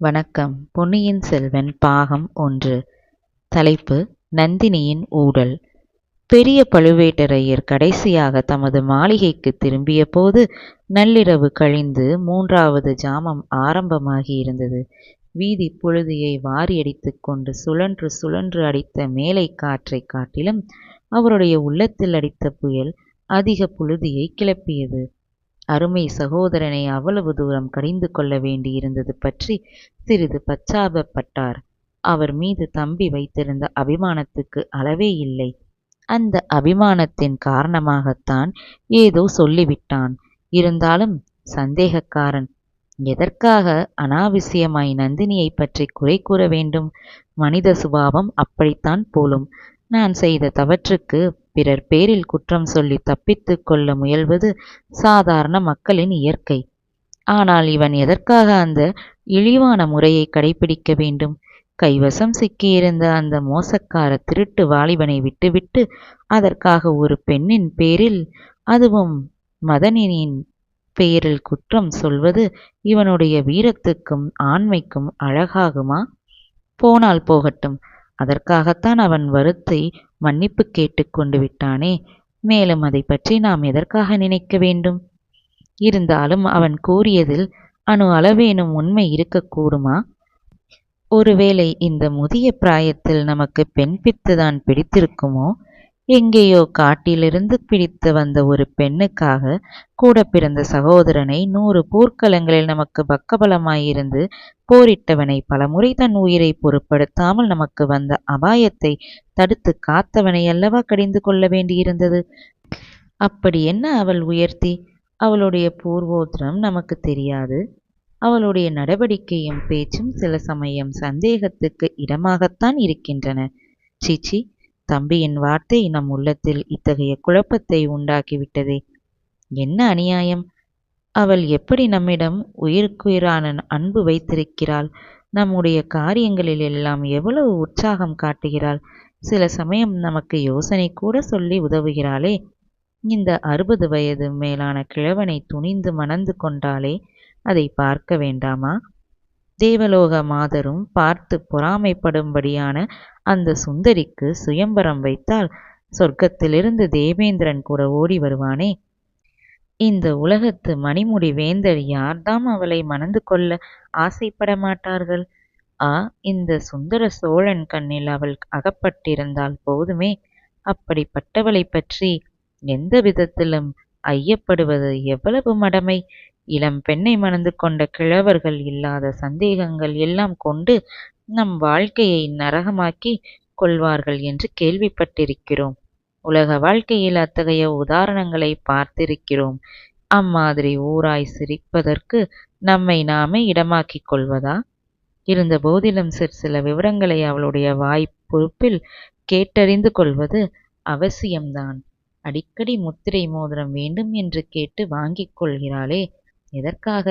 வணக்கம். பொன்னியின் செல்வன் பாகம் 1. தலைப்பு: நந்தினியின் ஊடல். பெரிய பழுவேட்டரையர் கடைசியாக தமது மாளிகைக்கு திரும்பிய போது நள்ளிரவு கழிந்து 3வது ஜாமம் ஆரம்பமாகியிருந்தது. வீதி புழுதியை வாரியடித்துக் கொண்டு சுழன்று சுழன்று அடித்த மேலை காற்றைக் காட்டிலும் அவருடைய உள்ளத்தில் அடித்த புயல் அதிக புழுதியை கிளப்பியது. அருமை சகோதரனை அவ்வளவு தூரம் கடிந்து கொள்ள வேண்டியிருந்தது பற்றி சிறிது பச்சாபப்பட்டார். அவர் மீது தம்பி வைத்திருந்த அபிமானத்துக்கு அளவே இல்லை. அந்த அபிமானத்தின் காரணமாகத்தான் ஏதோ சொல்லிவிட்டான். இருந்தாலும் சந்தேகக்காரன். எதற்காக அனாவசியமாய் நந்தினியை பற்றி குறை கூற வேண்டும்? மனித சுபாவம் அப்படித்தான் போலும். நான் செய்த தவற்றுக்கு பிறர் பேரில் குற்றம் சொல்லி தப்பித்து கொள்ள முயல்வது சாதாரண மக்களின் இயற்கை. ஆனால் இவன் எதற்காக அந்த இழிவான முறையை கடைபிடிக்க வேண்டும்? கைவசம் சிக்கியிருந்த அந்த மோசக்கார திருட்டு வாலிபனை விட்டுவிட்டு அதற்காக ஒரு பெண்ணின் பேரில், அதுவும் மதனியின் பெயரில் குற்றம் சொல்வது இவனுடைய வீரத்துக்கும் ஆண்மைக்கும் அழகாகுமா? போனால் போகட்டும். அதற்காகத்தான் அவன் வருத்தி மன்னிப்பு கேட்டு கொண்டு விட்டானே. மேலும் அதை பற்றி நாம் எதற்காக நினைக்க வேண்டும்? இருந்தாலும் அவன் கூறியதில் அணு அளவேனும் உண்மை இருக்கக்கூடுமா? ஒருவேளை இந்த முதிய பிராயத்தில் நமக்கு பெண் பித்துதான் பிடித்திருக்குமோ? எங்கேயோ காட்டிலிருந்து பிடித்து வந்த ஒரு பெண்ணுக்காக கூட பிறந்த சகோதரனை 100 போர்க்களங்களில் நமக்கு பக்கபலமாயிருந்து போரிட்டவனை, பலமுறை தன் உயிரை பொருட்படுத்தாமல் நமக்கு வந்த அபாயத்தை தடுத்து காத்தவனை அல்லவா கடிந்து கொள்ள வேண்டியிருந்தது. அப்படி என்ன அவள் உயர்த்தி? அவளுடைய பூர்வோத்திரம் நமக்கு தெரியாது. அவளுடைய நடவடிக்கையும் பேச்சும் சில சமயம் சந்தேகத்துக்கு இடமாகத்தான் இருக்கின்றன. சீச்சி, தம்பியின் வார்த்தை நம் உள்ளத்தில் இத்தகைய குழப்பத்தை உண்டாக்கிவிட்டதே. என்ன அநியாயம்! அவள் எப்படி நம்மிடம் உயிருக்குயிரான அன்பு வைத்திருக்கிறாள்! நம்முடைய காரியங்களில் எல்லாம் எவ்வளவு உற்சாகம் காட்டுகிறாள்! சில சமயம் நமக்கு யோசனை கூட சொல்லி உதவுகிறாளே. இந்த 60 வயது மேலான கிழவனை துணிந்து மணந்து கொண்டாளே, அதை பார்க்க வேண்டாமா? தேவலோக மாதரும் பார்த்து பொறாமைப்படும்படியான அந்த சுந்தரிக்கு சுயம்பரம் வைத்தால் சொர்க்கத்திலிருந்து தேவேந்திரன் கூட ஓடி வருவானே. இந்த உலகத்து மணிமுடி வேந்தர் யார்தாம் அவளை மணந்து கொள்ள ஆசைப்பட மாட்டார்கள்? இந்த சுந்தர சோழன் கண்ணில் அவள் அகப்பட்டிருந்தால் போதுமே. அப்படிப்பட்டவளை பற்றி எந்த விதத்திலும் ஐயப்படுவது எவ்வளவு மடமை! இளம் பெண்ணை மணந்து கொண்ட கிழவர்கள் இல்லாத சந்தேகங்கள் எல்லாம் கொண்டு நம் வாழ்க்கையை நரகமாக்கி கொள்வார்கள் என்று கேள்விப்பட்டிருக்கிறோம். உலக வாழ்க்கையில் அத்தகைய உதாரணங்களை பார்த்திருக்கிறோம். அம்மாதிரி ஊராய் சிரிப்பதற்கு நம்மை நாமே இடமாக்கிக் கொள்வதா? இருந்த போதிலும் சில விவரங்களை அவளுடைய வாய் பொறுப்பில் கேட்டறிந்து கொள்வது அவசியம்தான். அடிக்கடி முத்திரை மோதிரம் வேண்டும் என்று கேட்டு வாங்கிக் கொள்கிறாளே, எதற்காக?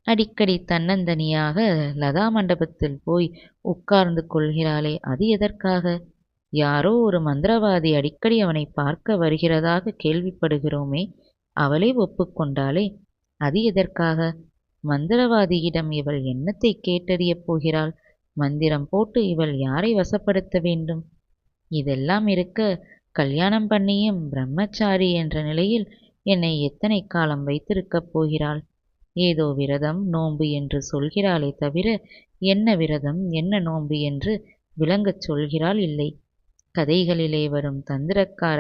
அடிக்கடி தன்னந்தனியாக லதா மண்டபத்தில் போய் உட்கார்ந்து கொள்கிறாளே, அது எதற்காக? யாரோ ஒரு மந்திரவாதி அடிக்கடி அவனை பார்க்க வருகிறதாக கேள்விப்படுகிறோமே, அவளே ஒப்புக்கொண்டாளே, அது எதற்காக? மந்திரவாதியிடம் இவள் என்னத்தை கேட்டறியப் போகிறாள்? மந்திரம் போட்டு இவள் யாரை வசப்படுத்த வேண்டும்? இதெல்லாம் இருக்க, கல்யாணம் பண்ணியும் பிரம்மச்சாரி என்ற நிலையில் என்னை எத்தனை காலம் வைத்திருக்கப் போகிறாள்? ஏதோ விரதம் நோன்பு என்று சொல்கிறாளே தவிர என்ன விரதம் என்ன நோன்பு என்று விளங்கச் சொல்கிறாள் இல்லை. கதைகளிலே வரும் தந்திரக்கார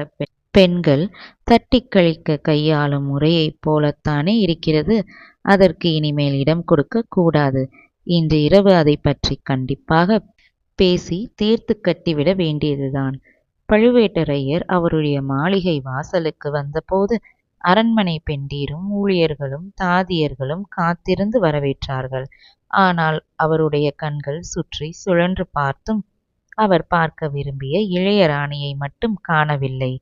பெண்கள் தட்டி கழிக்க கையாளும் முறையைப் போலத்தானே இருக்கிறது. அதற்கு இனிமேல் இடம் கொடுக்க கூடாது. இன்று இரவு அதை பற்றி கண்டிப்பாக பேசி தீர்த்து கட்டிவிட வேண்டியதுதான். பழுவேட்டரையர் அவருடைய மாளிகை வாசலுக்கு வந்தபோது அரண்மனை பெண்டீரும் ஊழியர்களும் தாதியர்களும் காத்திருந்து வரவேற்றார்கள். ஆனால் அவருடைய கண்கள் சுற்றி சுழன்று பார்த்தும் அவர் பார்க்க விரும்பிய இளையராணியை மட்டும் காணவில்லை.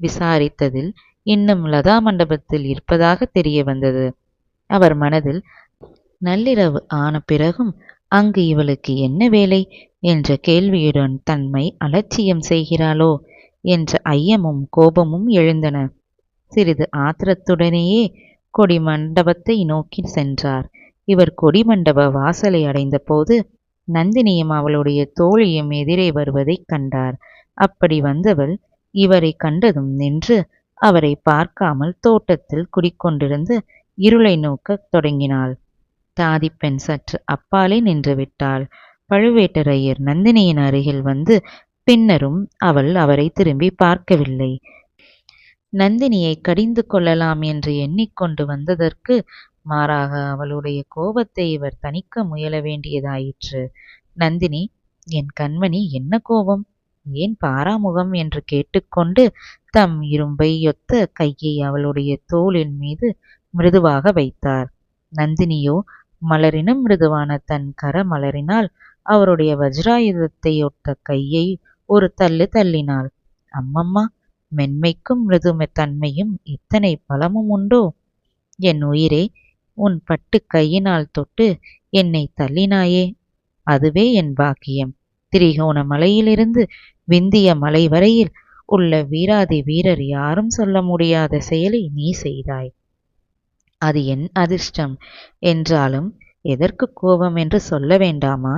விசாரித்ததில் இன்னும் லதா மண்டபத்தில் இருப்பதாக தெரிய வந்தது. அவர் மனதில் நள்ளிரவு ஆன பிறகும் அங்கு இவளுக்கு என்ன வேலை என்ற கேள்வியுடன் தன்மை அலட்சியம் செய்கிறாளோ என்ற ஐயமும் கோபமும் எழுந்தன. சிறிது ஆத்திரத்துடனேயே கொடி மண்டபத்தை நோக்கி சென்றார். இவர் கொடிமண்டப வாசலை அடைந்தபோது நந்தினியும் அவளுடைய தோழியும் எதிரே வருவதைக் கண்டார். அப்படி வந்தவள் இவரை கண்டதும் நின்று அவரை பார்க்காமல் தோட்டத்தில் குடிக்கொண்டிருந்து இருளை நோக்கத் தொடங்கினாள். தாதிப்பெண் சற்று அப்பாலே நின்று விட்டாள். பழுவேட்டரையர் நந்தினியின் அருகில் வந்து பின்னரும் அவள் அவரை திரும்பி பார்க்கவில்லை. நந்தினியை கடிந்து கொள்ளலாம் என்று எண்ணிக்கொண்டு வந்ததற்கு மாறாக அவளுடைய கோபத்தை இவர் தணிக்க முயல வேண்டியதாயிற்று. நந்தினி, என் கண்மணி, என்ன கோபம், ஏன் பாராமுகம் என்று கேட்டுக்கொண்டு தம் இரும்பை ஒத்த கையை அவளுடைய தோளின் மீது மிருதுவாக வைத்தார். நந்தினியோ மலரினும் மிருதுவான தன் கர மலரினால் அவருடைய வஜ்ராயுதத்தை ஒத்த கையை ஒரு தள்ளு தள்ளினாள். அம்மம்மா, மென்மைக்கும் மிருது தன்மையும் இத்தனை பலமும் உண்டோ? என் உயிரே, உன் பட்டு கையினால் தொட்டு என்னை தள்ளினாயே, அதுவே என் பாக்கியம். திரிகோண மலையிலிருந்து விந்திய மலை வரையில் உள்ள வீராதி வீரர் யாரும் சொல்ல முடியாத செயலை நீ செய்தாய். அது என் அதிர்ஷ்டம். என்றாலும் எதற்கு கோபம் என்று சொல்ல வேண்டாமா?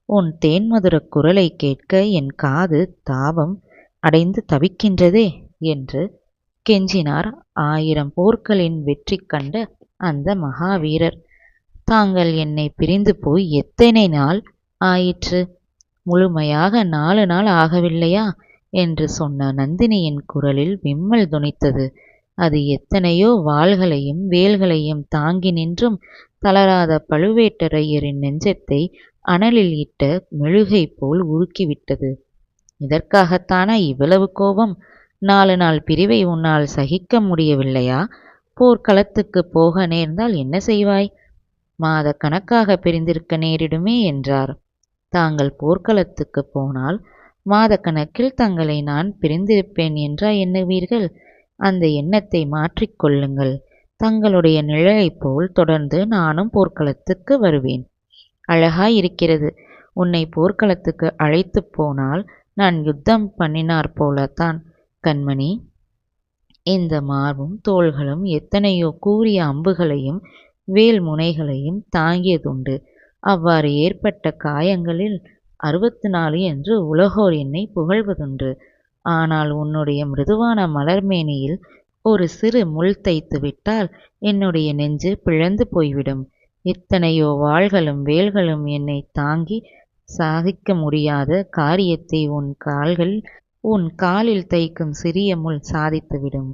உன் தேன்மதுர குரலை கேட்க என் காது தாபம் அடைந்து தவிக்கின்றதே என்று கெஞ்சினார் 1000 போர்க்களின் வெற்றி கண்ட அந்த மகாவீரர். தாங்கள் என்னை பிரிந்து போய் எத்தனை நாள் ஆயிற்று? முழுமையாக 4 நாள் ஆகவில்லையா என்று சொன்ன நந்தினியின் குரலில் விம்மல் தொனித்தது. அது எத்தனையோ வாள்களையும் வேல்களையும் தாங்கி நின்றும் தளராத பழுவேட்டரையரின் நெஞ்சத்தை அனலில் இட்ட மெழுகை போல் உருக்கிவிட்டது. இதற்காகத்தானா இவ்வளவு கோபம்? 4 நாள் பிரிவை உன்னால் சகிக்க முடியவில்லையா? போர்க்களத்துக்கு போக நேர்ந்தால் என்ன செய்வாய்? மாத கணக்காக பிரிந்திருக்க நேரிடுமே என்றார். தாங்கள் போர்க்களத்துக்கு போனால் மாதக்கணக்கில் தங்களை நான் பிரிந்திருப்பேன் என்றா எண்ணுவீர்கள்? அந்த எண்ணத்தை மாற்றிக்கொள்ளுங்கள். தங்களுடைய நிழலைப் போல் தொடர்ந்து நானும் போர்க்களத்துக்கு வருவேன். அழகாயிருக்கிறது. உன்னை போர்க்களத்துக்கு அழைத்து போனால் நான் யுத்தம் பண்ணினார் போலத்தான் கண்மணி. இந்த மார்பும் தோள்களும் எத்தனையோ கூரிய அம்புகளையும் வேல் முனைகளையும் தாங்கியதுண்டு. அவ்வாறு ஏற்பட்ட காயங்களில் 64 என்று உலகோர் என்னை புகழ்வதுண்டு. ஆனால் உன்னுடைய மிருதுவான மலர்மேனியில் ஒரு சிறு முள் தைத்து விட்டால் என்னுடைய நெஞ்சு பிளந்து போய்விடும். எத்தனையோ வாள்களும் வேல்களும் என்னை தாங்கி சாதிக்க முடியாத காரியத்தை உன் காலில் தைக்கும் சிறிய முள் சாதித்துவிடும்.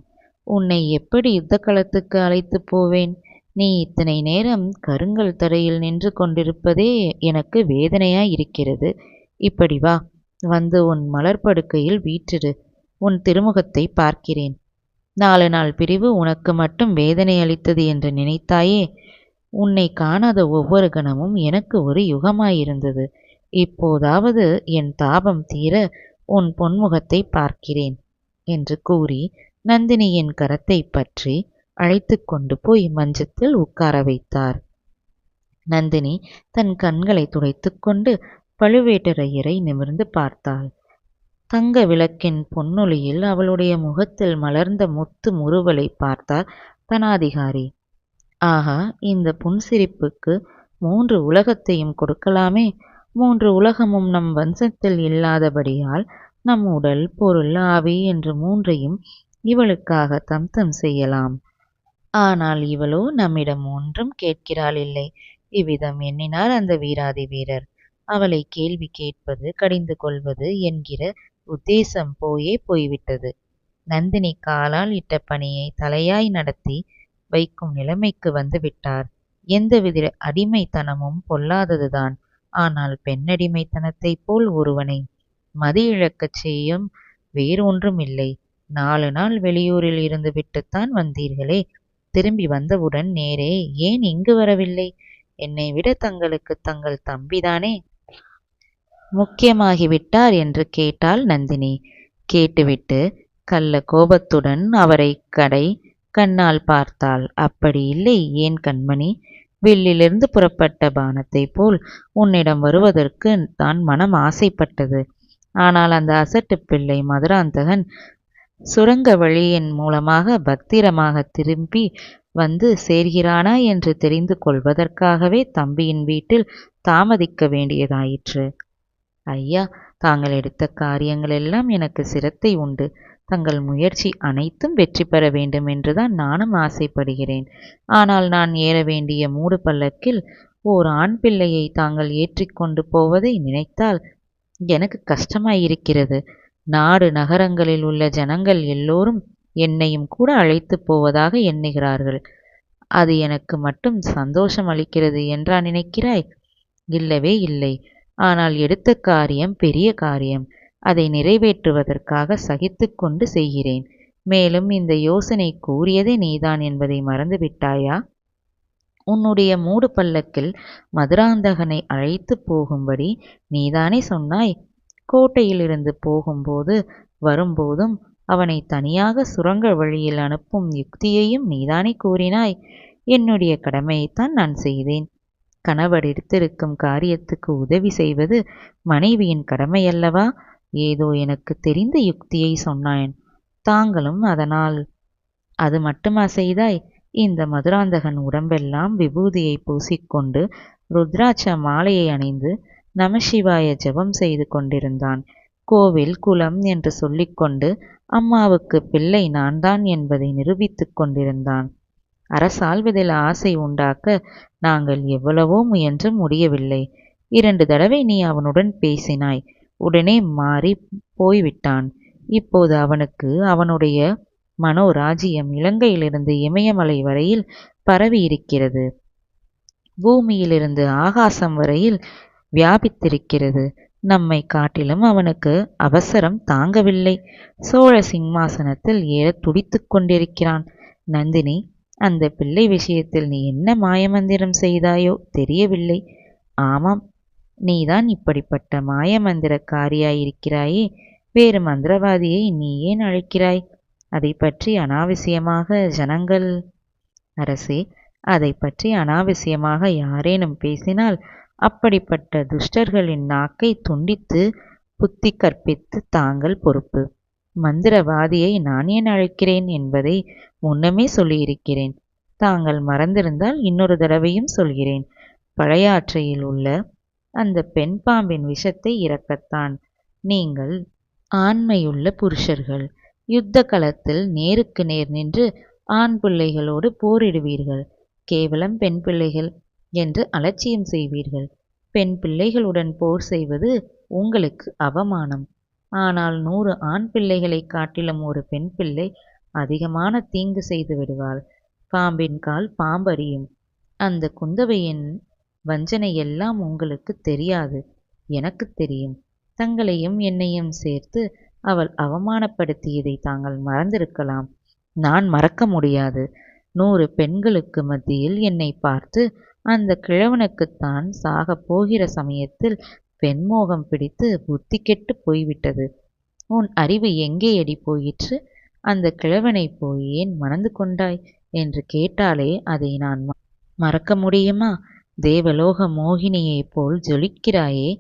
உன்னை எப்படி யுத்தக்களத்துக்கு அழைத்து போவேன்? நீ இத்தனை நேரம் கருங்கல் தரையில் நின்று கொண்டிருப்பதே எனக்கு வேதனையாயிருக்கிறது. இப்படி வா, வந்து உன் மலர்படுக்கையில் வீற்றிரு. உன் திருமுகத்தை பார்க்கிறேன். 4 நாள் பிரிவு உனக்கு மட்டும் வேதனை அளித்தது என்று நினைத்தாயே? உன்னை காணாத ஒவ்வொரு கணமும் எனக்கு ஒரு யுகமாயிருந்தது. இப்போதாவது என் தாபம் தீர உன் பொன்முகத்தை பார்க்கிறேன் என்று கூறி நந்தினியின் கரத்தை பற்றி அழைத்து கொண்டு போய் மஞ்சத்தில் உட்கார வைத்தார். நந்தினி தன் கண்களை துடைத்து கொண்டு பழுவேட்டரையரை நிமிர்ந்து பார்த்தாள். தங்க விளக்கின் பொன்னொளியில் அவளுடைய முகத்தில் மலர்ந்த முத்து முறுவலை பார்த்தார் தனாதிகாரி. ஆகா, இந்த புன்சிரிப்புக்கு 3 உலகத்தையும் கொடுக்கலாமே. 3 உலகமும் நம் வம்சத்தில் இல்லாதபடியால் நம் உடல், பொருள், ஆவி என்று 3ஐயும் இவளுக்காக தம்தம் செய்யலாம். ஆனால் இவளோ நம்மிடம் ஒன்றும் கேட்கிறாள் இல்லை. இவ்விதம் எண்ணினார் அந்த வீராதி வீரர். அவளை கேள்வி கேட்பது, கடிந்து கொள்வது என்கிற உத்தேசம் போய்விட்டது. நந்தினி காலால் இட்ட பணியை தலையாய் நடத்தி வைக்கும் நிலைமைக்கு வந்துவிட்டார். எந்தவித அடிமைத்தனமும் பொல்லாததுதான். ஆனால் பெண்ணடிமைத்தனத்தைப் போல் ஒருவனை மதி இழக்கச் செய்யும் வேறொன்றும் இல்லை. 4 நாள் வெளியூரில் இருந்து விட்டுத்தான் வந்தீர்களே, திரும்பி வந்தவுடன் நேரே ஏன் இங்கு வரவில்லை? என்னை விட தங்களுக்கு தங்கள் தம்பிதானே முக்கியமாகிவிட்டார் என்று கேட்டாள் நந்தினி. கேட்டுவிட்டு கள்ள கோபத்துடன் அவரை கண்ணால் பார்த்தாள். அப்படி இல்லை ஏன் கண்மணி? வில்லிலிருந்து புறப்பட்ட பானத்தைப் போல் உன்னிடம் வருவதற்கு தான் மனம் ஆசைப்பட்டது. ஆனால் அந்த அசட்டு பிள்ளை மதுராந்தகன் சுரங்க வழியின் மூலமாக பத்திரமாக திரும்பி வந்து சேர்கிறானா என்று தெரிந்து கொள்வதற்காகவே தம்பியின் வீட்டில் தாமதிக்க வேண்டியதாயிற்று. ஐயா, தாங்கள் எடுத்த காரியங்கள் எல்லாம் எனக்கு சிரத்தை உண்டு. தங்கள் முயற்சி அனைத்தும் வெற்றி பெற வேண்டும் என்றுதான் நானும் ஆசைப்படுகிறேன். ஆனால் நான் ஏற வேண்டிய மூடு பல்லக்கில் ஓர் ஆண் பிள்ளையை தாங்கள் ஏற்றிக்கொண்டு போவதை நினைத்தால் எனக்கு கஷ்டமாயிருக்கிறது. நாடு நகரங்களில் உள்ள ஜனங்கள் எல்லோரும் என்னையும் கூட அழைத்துப் போவதாக எண்ணுகிறார்கள். அது எனக்கு மட்டும் சந்தோஷம் அளிக்கிறது என்றா நினைக்கிறாய்? இல்லவே இல்லை. ஆனால் எடுத்த காரியம் பெரிய காரியம். அதை நிறைவேற்றுவதற்காக சகித்துக் கொண்டு செய்கிறேன். மேலும் இந்த யோசனை கூறியதே நீதான் என்பதை மறந்துவிட்டாயா? உன்னுடைய மூடு பல்லக்கில் மதுராந்தகனை அழைத்துப் போகும்படி நீதானே சொன்னாய்? கோட்டையிலிருந்து போகும்போது வரும்போதும் அவனை தனியாக சுரங்க வழியில் அனுப்பும் யுக்தியையும் நீதானே கூறினாய். என்னுடைய கடமையைத்தான் நான் செய்தேன். கணவர் எடுத்திருக்கும் காரியத்துக்கு உதவி செய்வது மனைவியின் கடமையல்லவா? ஏதோ எனக்கு தெரிந்த யுக்தியை சொன்னான். தாங்களும் அதனால் அது மட்டுமா செய்தாய்? இந்த மதுராந்தகன் உடம்பெல்லாம் விபூதியை பூசிக்கொண்டு ருத்ராட்ச மாலையை அணிந்து நமசிவாய ஜெபம் செய்து கொண்டிருந்தான். கோவில் குலம் என்று சொல்லிக்கொண்டு அம்மாவுக்கு பிள்ளை நான்தான் என்பதை நிரூபித்துக் கொண்டிருந்தான். அரசாள்வதில் ஆசை உண்டாக்க நாங்கள் எவ்வளவோ முயன்றும் முடியவில்லை. 2 தடவை நீ அவனுடன் பேசினாய். உடனே மாறி போய்விட்டான். இப்போது அவனுக்கு அவனுடைய மனோராஜ்யம் இலங்கையிலிருந்து இமயமலை வரையில் பரவி இருக்கிறது. பூமியிலிருந்து ஆகாசம் வரையில் வியாபித்திருக்கிறது. நம்மை காட்டிலும் அவனுக்கு அவசரம் தாங்கவில்லை. சோழ சிம்மாசனத்தில் ஏற துடித்துக் கொண்டிருக்கிறான். நந்தினி, அந்த பிள்ளை விஷயத்தில் நீ என்ன மாயமந்திரம் செய்தாயோ தெரியவில்லை. ஆமாம், நீதான் இப்படிப்பட்ட மாயமந்திரக்காரியாயிருக்கிறாயே. வேறு மந்திரவாதியை நீ ஏன் அழைக்கிறாய்? அதை பற்றி அனாவசியமாக ஜனங்கள்... அரசே, அதை பற்றி அனாவசியமாக யாரேனும் பேசினால் அப்படிப்பட்ட துஷ்டர்களின் நாக்கை துண்டித்து புத்தி கற்பித்து தாங்கள் பொறுப்பு. மந்திரவாதியை நான் ஏன் அழைக்கிறேன் என்பதை முன்னமே சொல்லியிருக்கிறேன். தாங்கள் மறந்திருந்தால் இன்னொரு தடவையும் சொல்கிறேன். பழையாற்றையில் உள்ள அந்த பெண் பாம்பின் விஷத்தை இறக்கத்தான். நீங்கள் ஆண்மையுள்ள புருஷர்கள். யுத்த களத்தில் நேருக்கு நேர் நின்று ஆண் பிள்ளைகளோடு போரிடுவீர்கள். கேவலம் பெண் பிள்ளைகள் என்று அலட்சியம் செய்வீர்கள். பெண் பிள்ளைகளுடன் போர் செய்வது உங்களுக்கு அவமானம். ஆனால் 100 ஆண் பிள்ளைகளை காட்டிலும் ஒரு பெண் பிள்ளை அதிகமான தீங்கு செய்து விடுவாள். பாம்பின் கால் பாம்பறியும். அந்த குந்தவையின் வஞ்சனை எல்லாம் உங்களுக்கு தெரியாது, எனக்கு தெரியும். தங்களையும் என்னையும் சேர்த்து அவள் அவமானப்படுத்தியதை தாங்கள் மறந்திருக்கலாம். நான் மறக்க முடியாது. 100 பெண்களுக்கு மத்தியில் என்னை பார்த்து அந்த கிழவனுக்குத்தான் சாகப் போகிற சமயத்தில் பெண்மோகம் பிடித்து புத்தி கெட்டு போய்விட்டது. உன் அறிவு எங்கேயடி போயிற்று? அந்த கிழவனை போய் ஏன் மணந்து கொண்டாய் என்று கேட்டாலே அதை நான் மறக்க முடியுமா? தேவலோக மோகினியைப் போல் ஜொலிக்கிறாயே.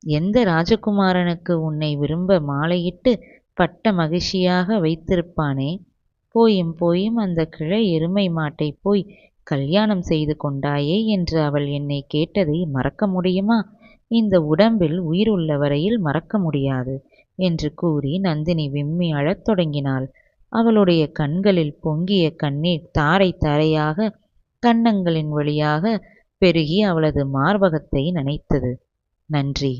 எந்த ராஜகுமாரனுக்கு உன்னை விரும்ப மாலையிட்டு பட்ட மகிழ்ச்சியாக வைத்திருப்பானே? போயும் போயும் அந்த கிழை எருமை மாட்டை போய் கல்யாணம் செய்து கொண்டாயே என்று அவள் என்னை கேட்டதை மறக்க முடியுமா? இந்த உடம்பில் உயிர் உள்ள வரையில் மறக்க முடியாது என்று கூறி நந்தினி விம்மி அழத் தொடங்கினாள். அவளுடைய கண்களில் பொங்கிய கண்ணீர் தாரை தாரையாக கன்னங்களின் வழியாக பெருகி அவளது மார்பகத்தை நனைத்தது. நன்றி.